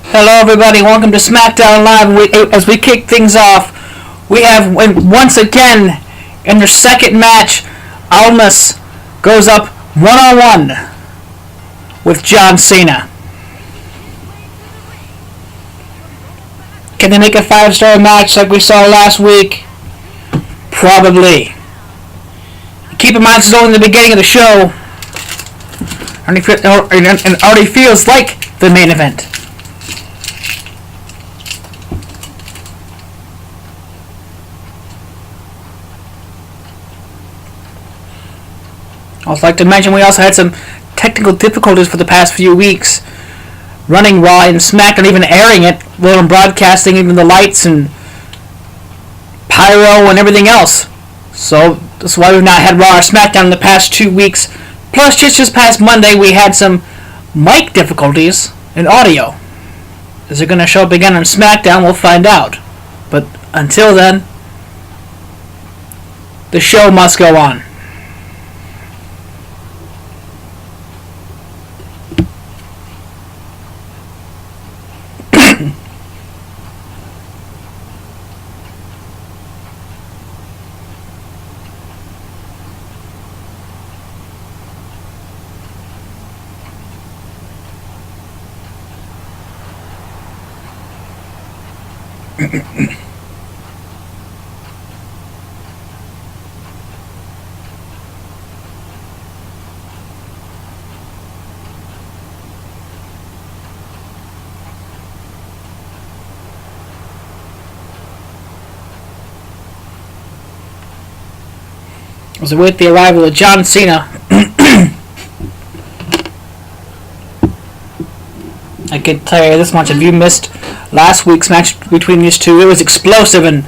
Hello, everybody. Welcome to SmackDown Live. As we kick things off, we have once again in their second match, Almas goes up one-on-one with John Cena. Can they make a 5-star match like we saw last week? Probably. Keep in mind, this is only the beginning of the show, and it already feels like the main event. I'd like to mention we also had some technical difficulties for the past few weeks running Raw and SmackDown, even airing it, well, and broadcasting even the lights and pyro and everything else. So that's why we've not had Raw or SmackDown in the past 2 weeks. Plus, just past Monday, we had some mic difficulties in audio. Is it going to show up again on SmackDown? We'll find out. But until then, the show must go on. As we wait the arrival of John Cena, I can tell you this much: if you missed last week's match between these two, it was explosive, and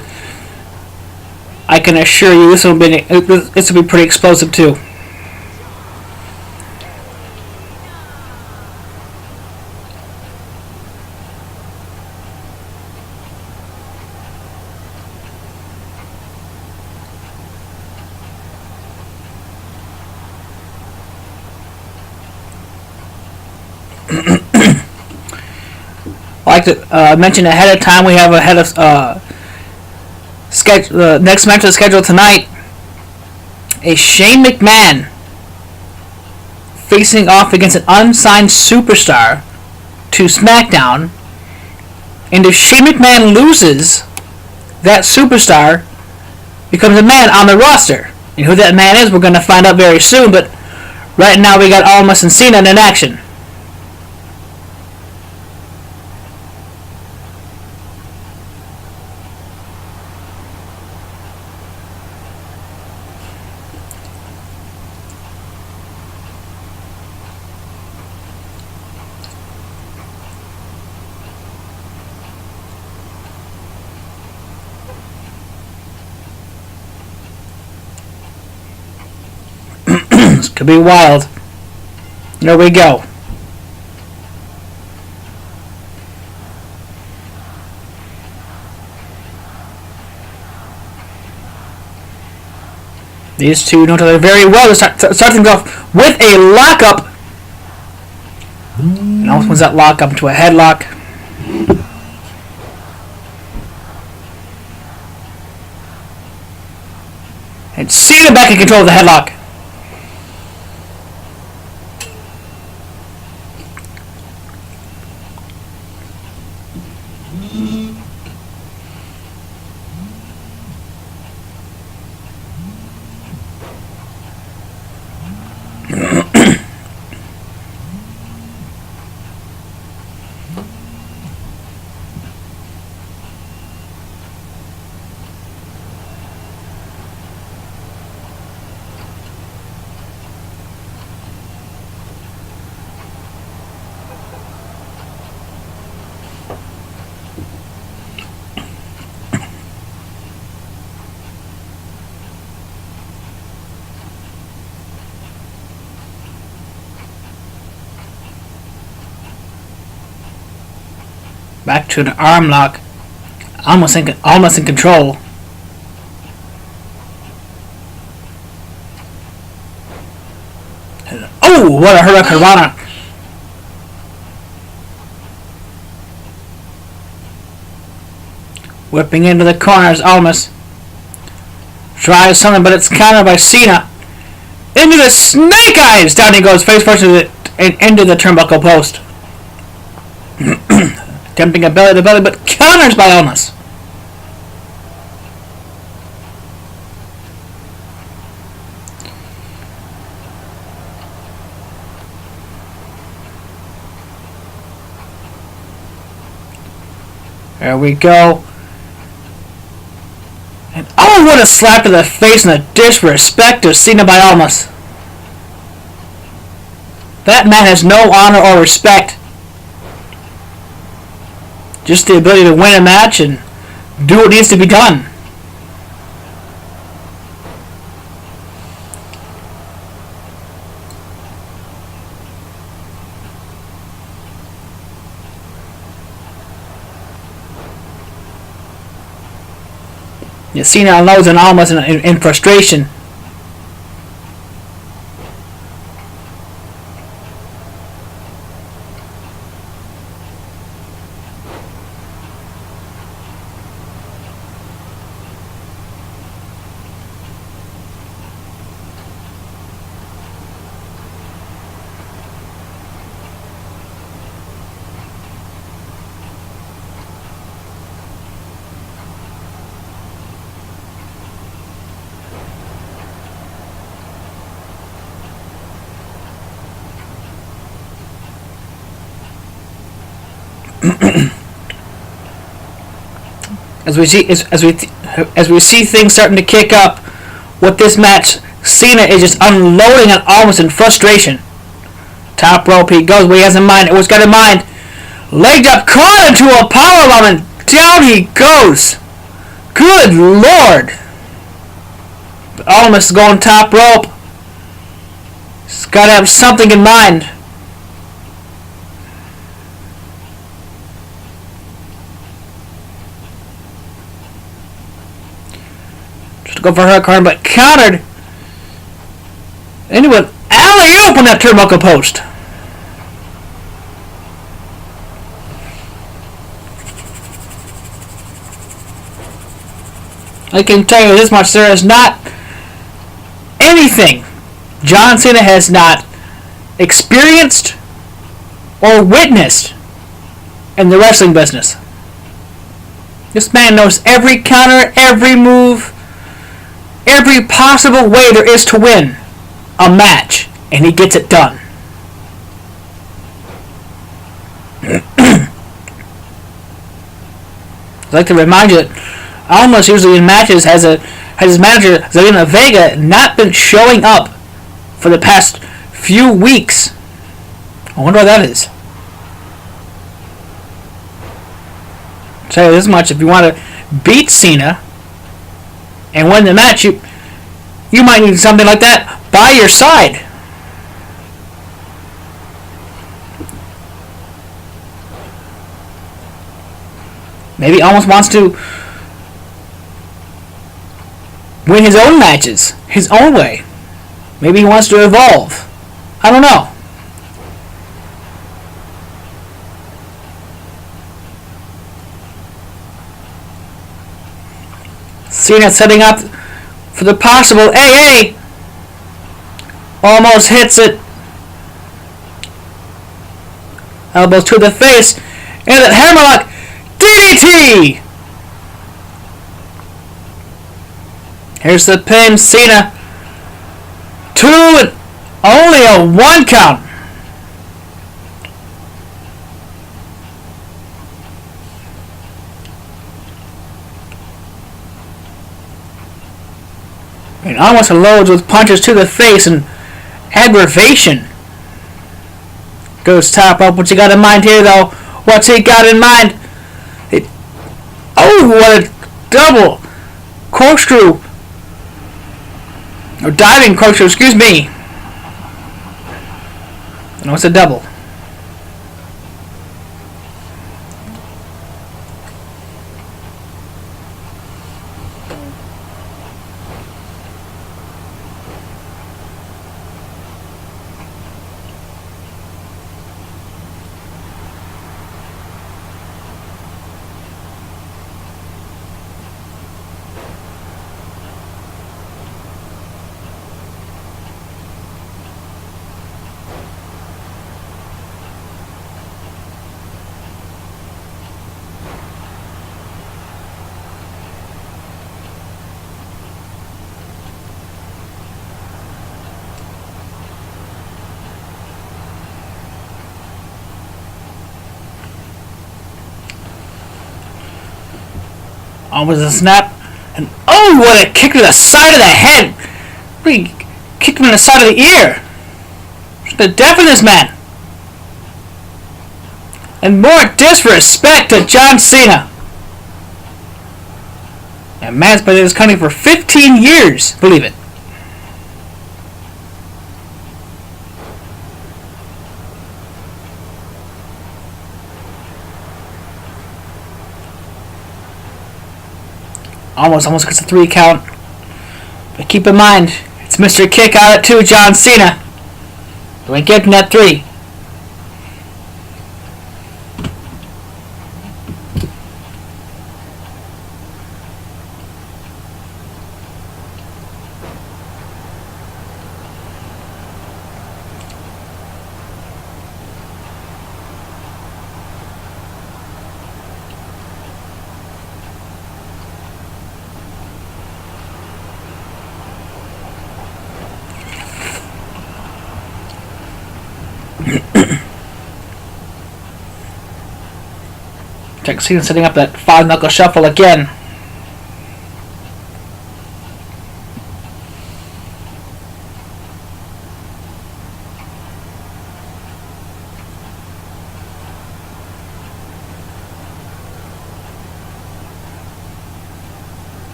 I can assure you this will be pretty explosive too. I like to mention ahead of time we have next match of the schedule tonight. A Shane McMahon facing off against an unsigned superstar to SmackDown, and if Shane McMahon loses, that superstar becomes a man on the roster. And who that man is, we're going to find out very soon. But right now we got Almas and Cena in action. This could be wild. There we go. These two know each other very well. They start things off with a lockup. And almost was that lockup into a headlock. And Cena back in control of the headlock. Back to an arm lock. Almost in control. Oh, what a hurricanrana. Whipping into the corners, Almas tries something, but it's countered by Cena. Into the snake eyes! Down he goes, face first into the turnbuckle post. Attempting a belly to belly, but counters by Almas. There we go. And oh, what a slap to the face and a disrespect to Cena by Almas. That man has no honor or respect. Just the ability to win a match and do what needs to be done. You see now knows and Almas in frustration. As we see things starting to kick up with this match, Cena is just unloading on Almas in frustration. Top rope he goes, but he has in mind. It was got in mind. Legged up, caught into a powerbomb, and down he goes. Good Lord! But Almas is going top rope. He's got to have something in mind. Go for her card, but countered. Anyway, alley-oop on that turnbuckle post. I can tell you this much, there is not anything John Cena has not experienced or witnessed in the wrestling business. This man knows every counter, every move, every possible way there is to win a match, and he gets it done. I'd like to remind you that Almas usually in matches has his manager Zelina Vega not been showing up for the past few weeks. I wonder what that is. I'll tell you this much: if you want to beat Cena and win the match, you might need something like that by your side. Maybe he almost wants to win his own matches, his own way. Maybe he wants to evolve. I don't know. Cena setting up for the possible AA. Almost hits it. Elbows to the face. And that hammerlock DDT! Here's the pin. Cena. 2 and only a 1 count. And almost loads with punches to the face and aggravation. Goes top up. What's he got in mind here, though? What's he got in mind? Oh, what a double corkscrew. Or diving corkscrew, excuse me. No, it's a double. Almost a snap. And oh, what a kick to the side of the head. Really kicked him in the side of the ear. The death of this man. And more disrespect to John Cena. And man's been in this company for 15 years. Believe it. Almost gets a 3 count. But keep in mind, it's Mr. Kick out at 2, John Cena. You ain't getting that 3. Check Cena setting up that 5-knuckle shuffle again.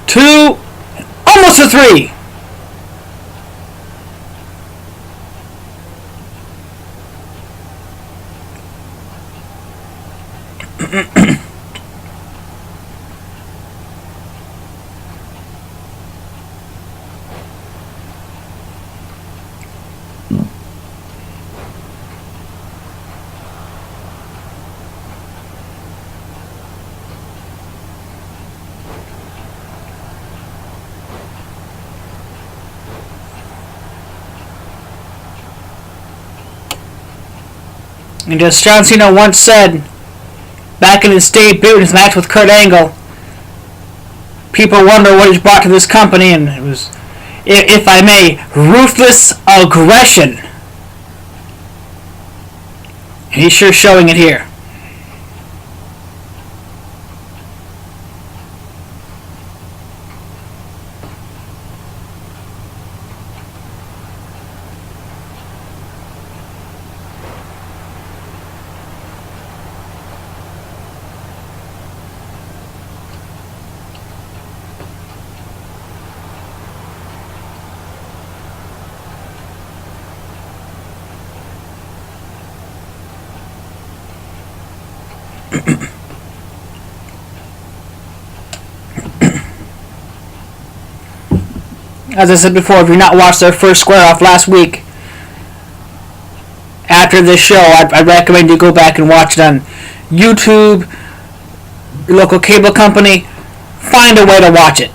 Two, almost a 3. And as John Cena once said, back in his debut in his match with Kurt Angle, people wonder what he's brought to this company, and it was, if I may, ruthless aggression. And he's sure showing it here. As I said before, if you've not watched their first square off last week, after this show, I recommend you go back and watch it on YouTube, your local cable company. Find a way to watch it.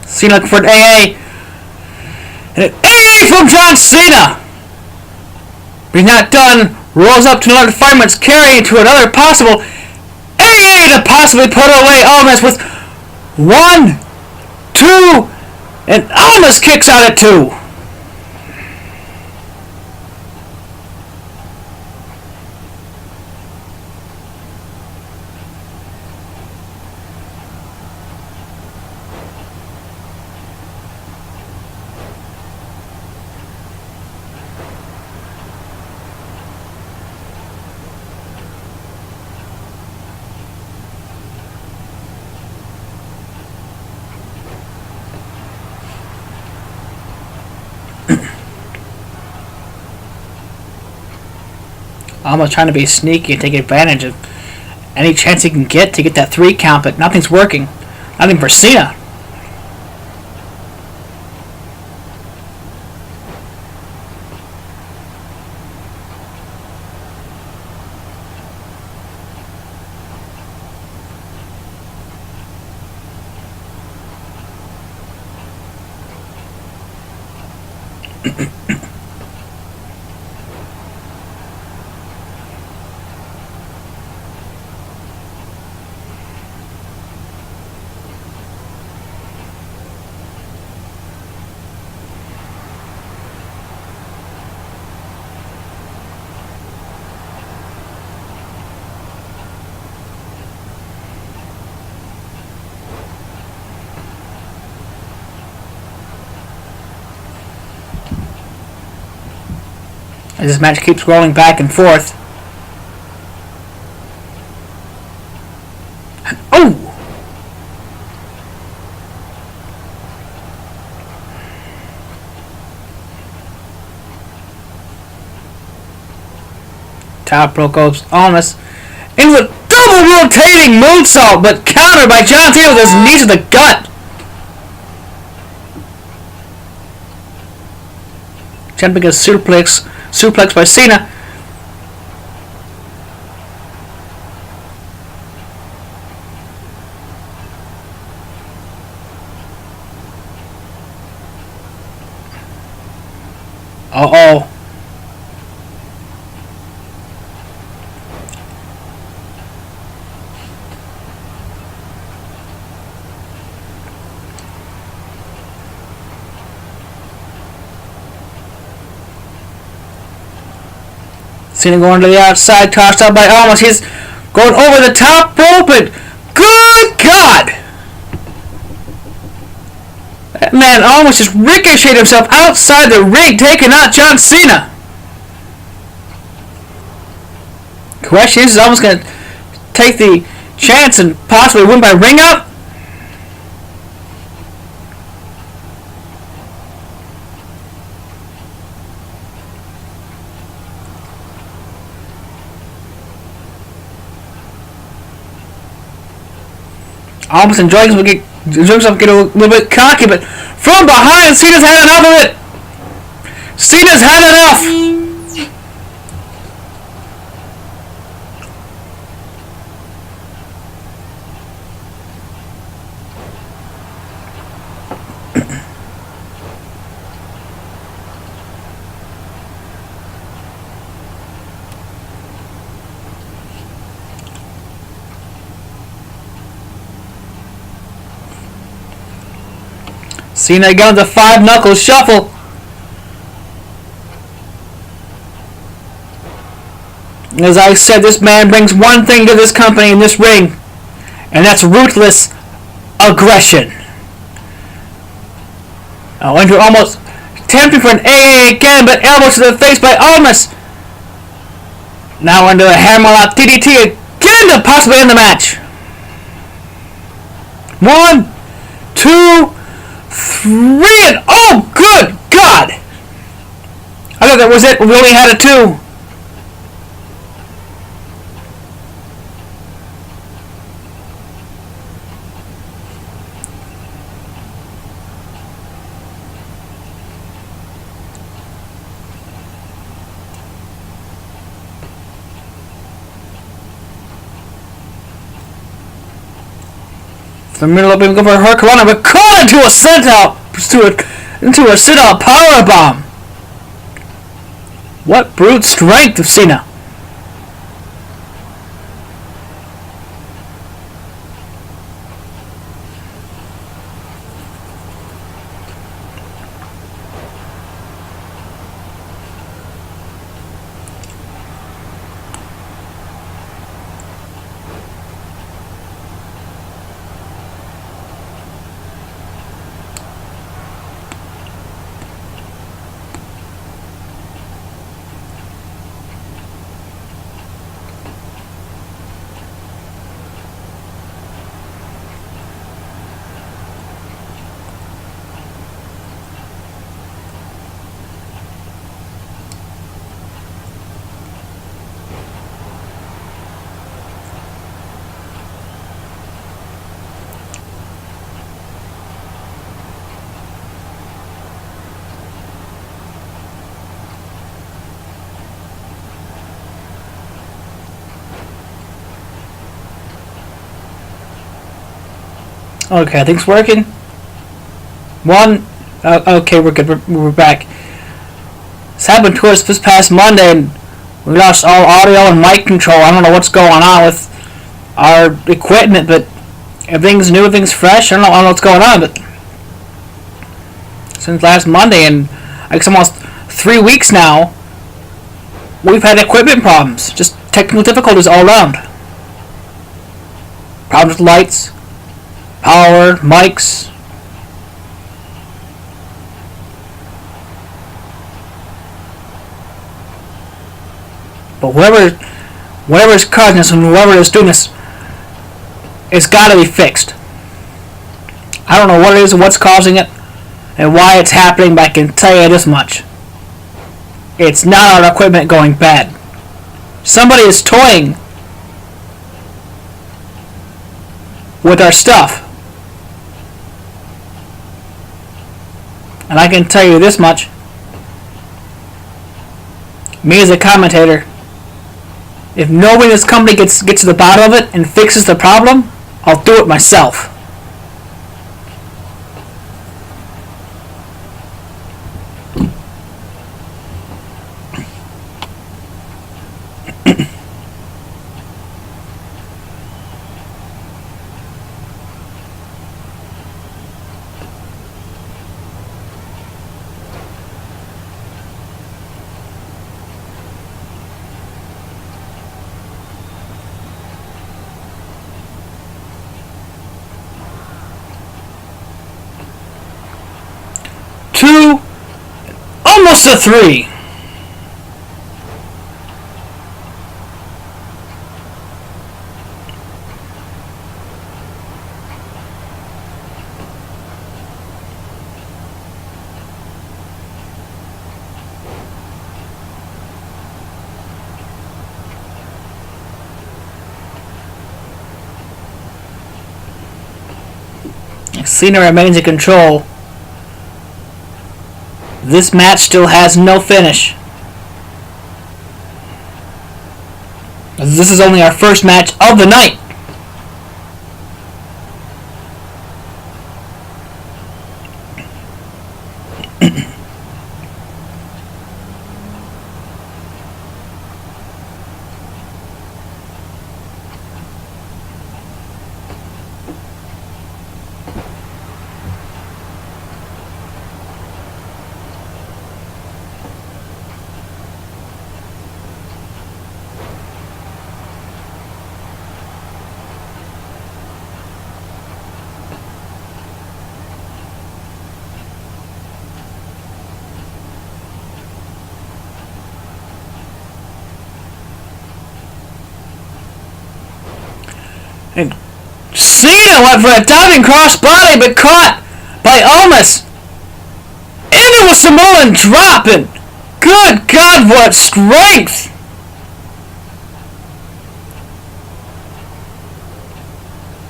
Cena looking for an AA. And an AA from John Cena! But he's not done. Rolls up to another fireman's carry into another possible AA to possibly put away Almas with 1, 2, and Almas kicks out at 2. Almost trying to be sneaky and take advantage of any chance he can get to get that 3 count, but nothing's working. Nothing for Cena. As this match keeps rolling back and forth. And, oh! Top rope goes almost into a double rotating moonsault, but countered by John Cena with his knee to the gut. Attempting a suplex by Cena. Uh-oh. Cena going to the outside, tossed out by Almas. He's going over the top rope, and good God! That man almost just ricocheted himself outside the ring, taking out John Cena. Question is almost going to take the chance and possibly win by ring out. Almost enjoying himself get a little bit cocky, but from behind, Cena's had enough of it. Cena's had enough. Cena again with the 5-knuckle shuffle. As I said, this man brings one thing to this company in this ring, and that's ruthless aggression. Into almost attempting for an AA again, but elbow to the face by Almas. Now into a hammerlock DDT again to possibly end the match. 1, 2, 3, and oh, good God! I thought that was it. We only had a 2. The middle of him going for her Corona, but caught into a sit-out power bomb. What brute strength of Cena! Okay, I think it's working. 1. Okay, we're good. We're back. happened to us this past Monday, and we lost all audio and mic control. I don't know what's going on with our equipment, but everything's new, everything's fresh. I don't know what's going on, but since last Monday, and I guess almost 3 weeks now, we've had equipment problems. Just technical difficulties all around. Problems with lights, power, mics. But whatever is causing this and whoever is doing this, it's got to be fixed. I don't know what it is and what's causing it and why it's happening, but I can tell you this much. It's not our equipment going bad. Somebody is toying with our stuff. And I can tell you this much. Me as a commentator, if nobody in this company gets to the bottom of it and fixes the problem, I'll do it myself. Two, almost a three. Cena remains in control. This match still has no finish. This is only our first match of the night. And Cena went for a diving crossbody, but caught by Almas. Into a Samoan drop, and good God, what strength!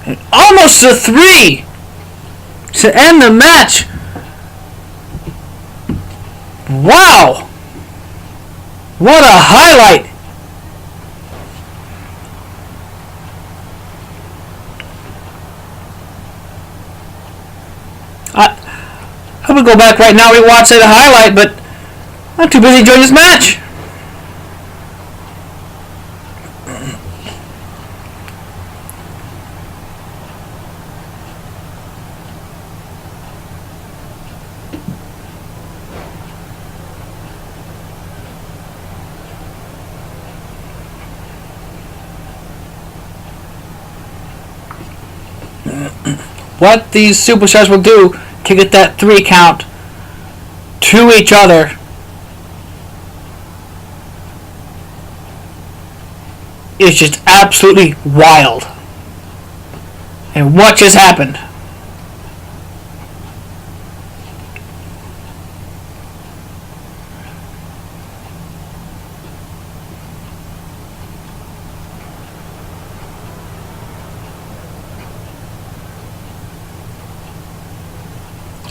And almost a three to end the match. Wow! What a highlight! I would go back right now and watch the highlight, but I'm too busy enjoying this match. What these superstars will do to get that 3 count to each other is just absolutely wild. And what just happened?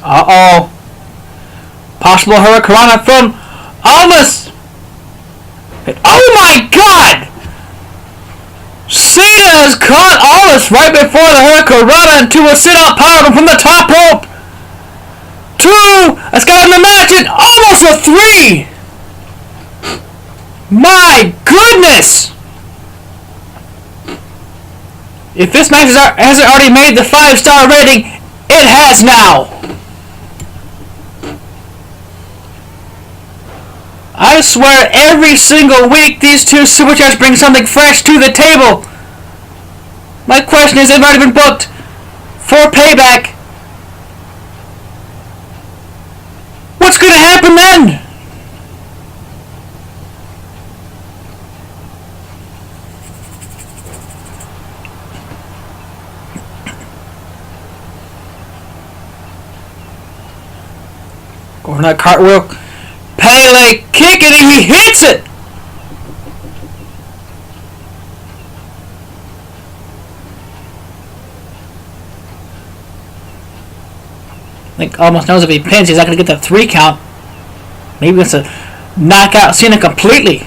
Uh-oh. Possible Hurricanrana from Almas. Oh my God! Cena has caught Almas right before the Hurricanrana into a sit-out powerbomb from the top rope. 2. That's got him the match, and almost a 3. My goodness! If this match hasn't already made the 5-star rating, it has now! I swear every single week these two superstars bring something fresh to the table. My question is, they've already been booked for Payback. What's going to happen then? Going that cartwheel. Pele kick it and he hits it! I think almost knows if he pins, he's not going to get the 3 count. Maybe it's a knockout Cena completely.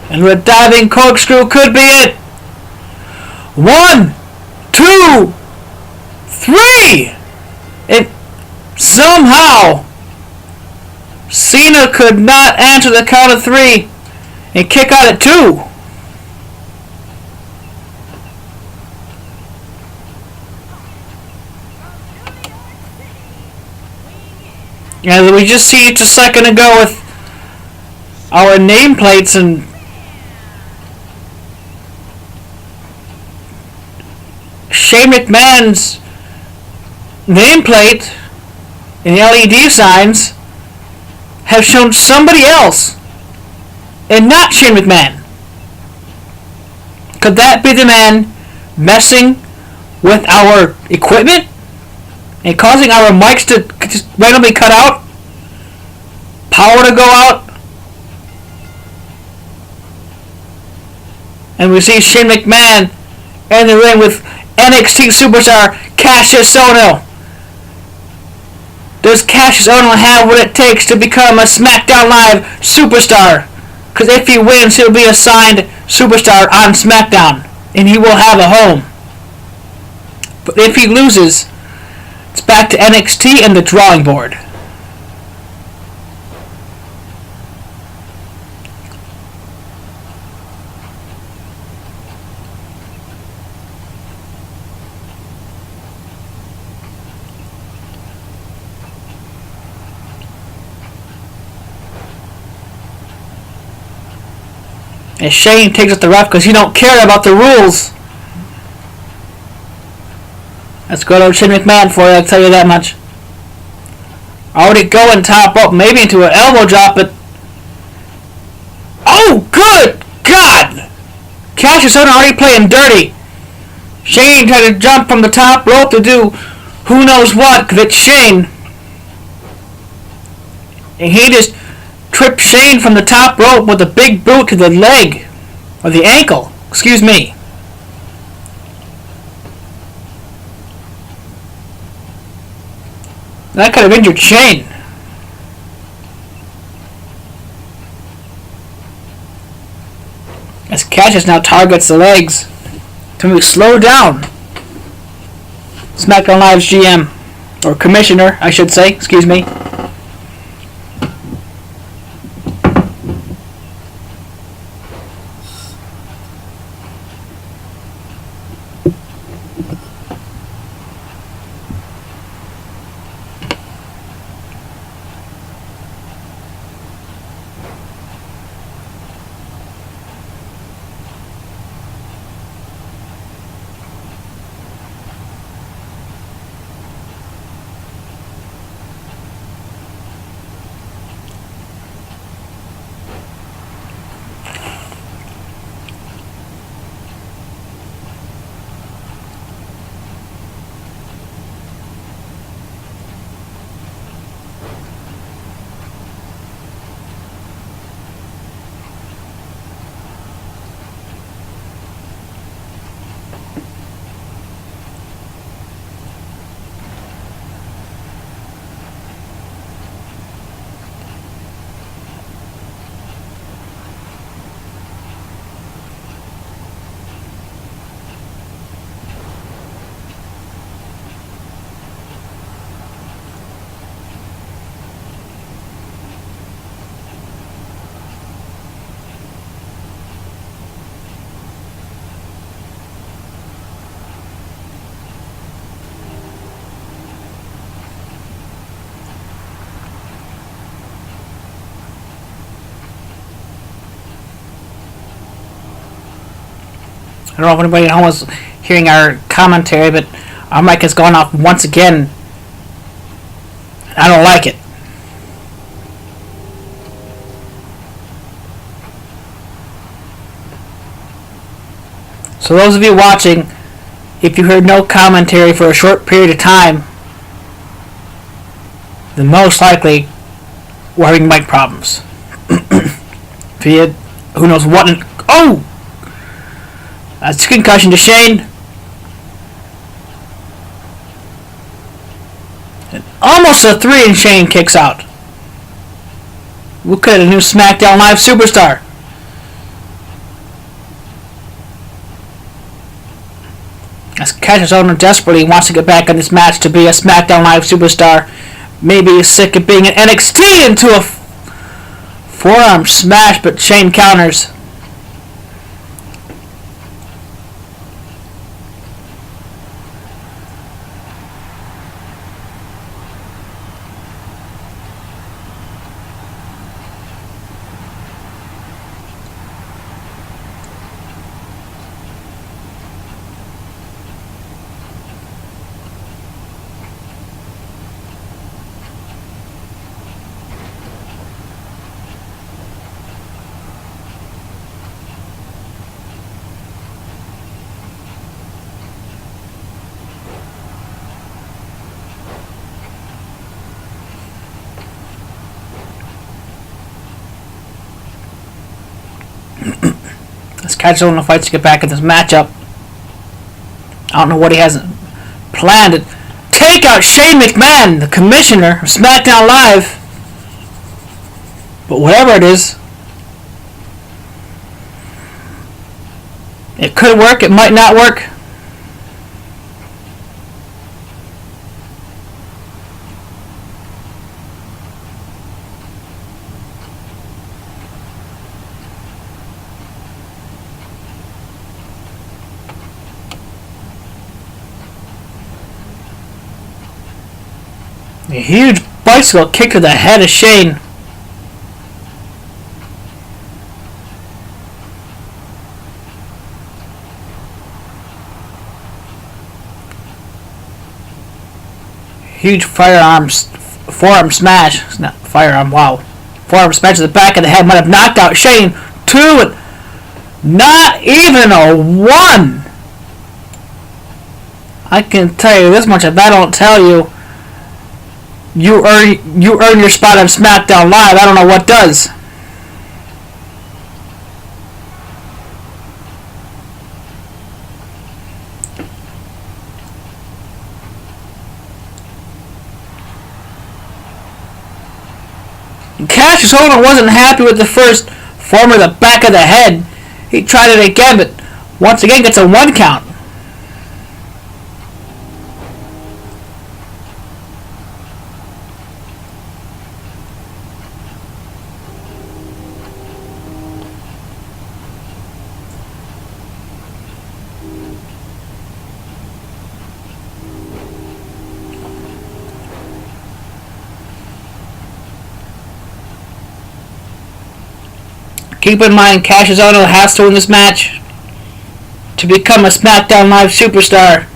And the diving corkscrew could be it. 1, 2, 3! And somehow Cena could not answer the count of 3 and kick out at 2. As we just see it a second ago with our nameplates and Shane McMahon's nameplate and the LED signs have shown somebody else and not Shane McMahon. Could that be the man messing with our equipment and causing our mics to just randomly cut out? Power to go out? And we see Shane McMahon in the ring with NXT superstar Cassius Ohno. Does Cassius Ohno have what it takes to become a SmackDown Live superstar? Because if he wins, he'll be assigned superstar on SmackDown, and he will have a home. But if he loses, it's back to NXT and the drawing board. And Shane takes up the ref because he don't care about the rules. Let's go to Shane McMahon for you, I'll tell you that much. Already going top rope, maybe into an elbow drop, but... Oh, good God! Cassius Ohno already playing dirty. Shane tried to jump from the top rope to do who knows what, because it's Shane. And he just tripped Shane from the top rope with a big boot to the leg, or the ankle, excuse me. That could have injured Shane. As Cassius now targets the legs to move slow down. SmackDown Live's GM, or Commissioner, I should say, excuse me. I don't know if anybody at home was hearing our commentary, but our mic has gone off once again. I don't like it. So those of you watching, if you heard no commentary for a short period of time, then most likely we're having mic problems. If you had, who knows what? Oh! That's a concussion to Shane. And almost a 3 and Shane kicks out. Look at a new SmackDown Live superstar. As Cassius Ohno desperately wants to get back in this match to be a SmackDown Live superstar. Maybe he's sick of being an NXT into a forearm smash, but Shane counters. As Cassius Ohno fights to get back in this matchup. I don't know what he has planned to take out Shane McMahon, the commissioner of SmackDown Live. But whatever it is, it could work, it might not work. A huge bicycle kick to the head of Shane. Huge forearm smash. Not firearm, wow. Forearm smash to the back of the head might have knocked out Shane. 2 and not even a 1. I can tell you this much, if I don't tell you, you earn your spot on SmackDown Live. I don't know what does. Cassius Ohno wasn't happy with the first form of the back of the head. He tried it again, but once again gets a 1 count. Keep in mind, Cassius Ohno has to win this match to become a SmackDown Live superstar.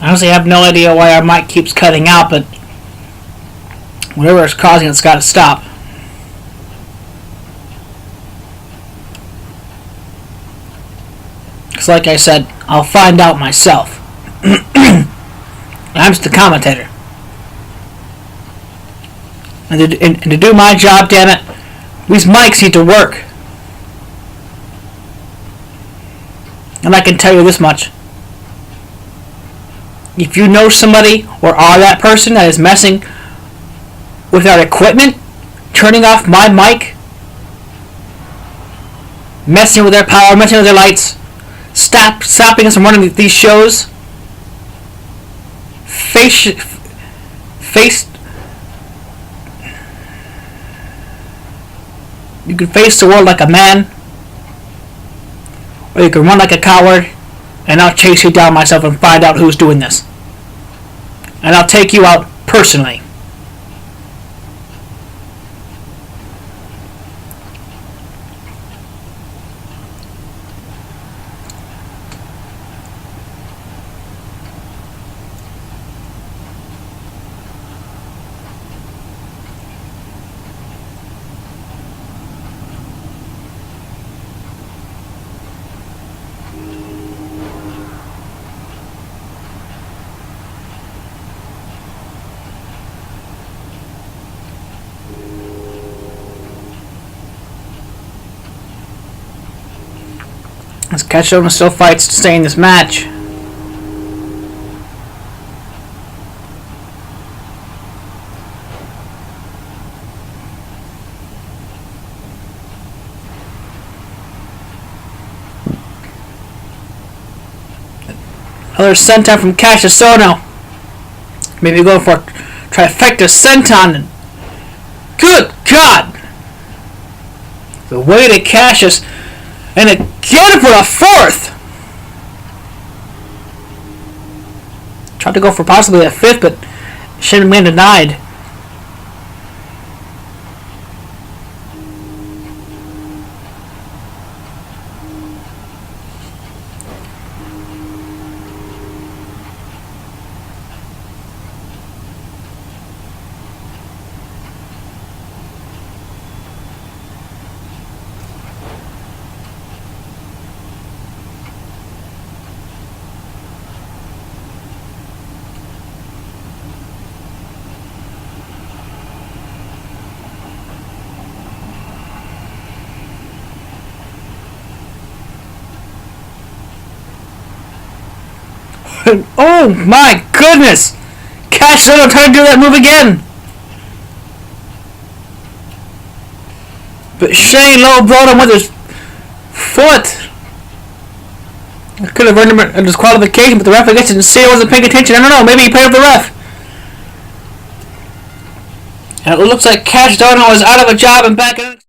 I honestly have no idea why our mic keeps cutting out, but whatever is causing it's got to stop. Because like I said, I'll find out myself. I'm just the commentator. And to do my job, damn it, these mics need to work. And I can tell you this much. If you know somebody or are that person that is messing with our equipment, turning off my mic, messing with their power, messing with their lights, stopping us from running these shows, face, you can face the world like a man, or you can run like a coward, and I'll chase you down myself and find out who's doing this. And I'll take you out personally. As Ketchum still fights to stay in this match. Another senton from Cassius. Maybe go for a trifecta senton. Good God! The way to Cassius. And again for a fourth! Tried to go for possibly a fifth, but Shane McMahon denied. Oh my goodness! Cash Little trying to do that move again! But Shane Lowe brought him with his foot. I could have earned him a disqualification, but the ref I guess didn't see, I wasn't paying attention. I don't know, maybe he played up the ref. And it looks like Cash Dono is out of a job and back in.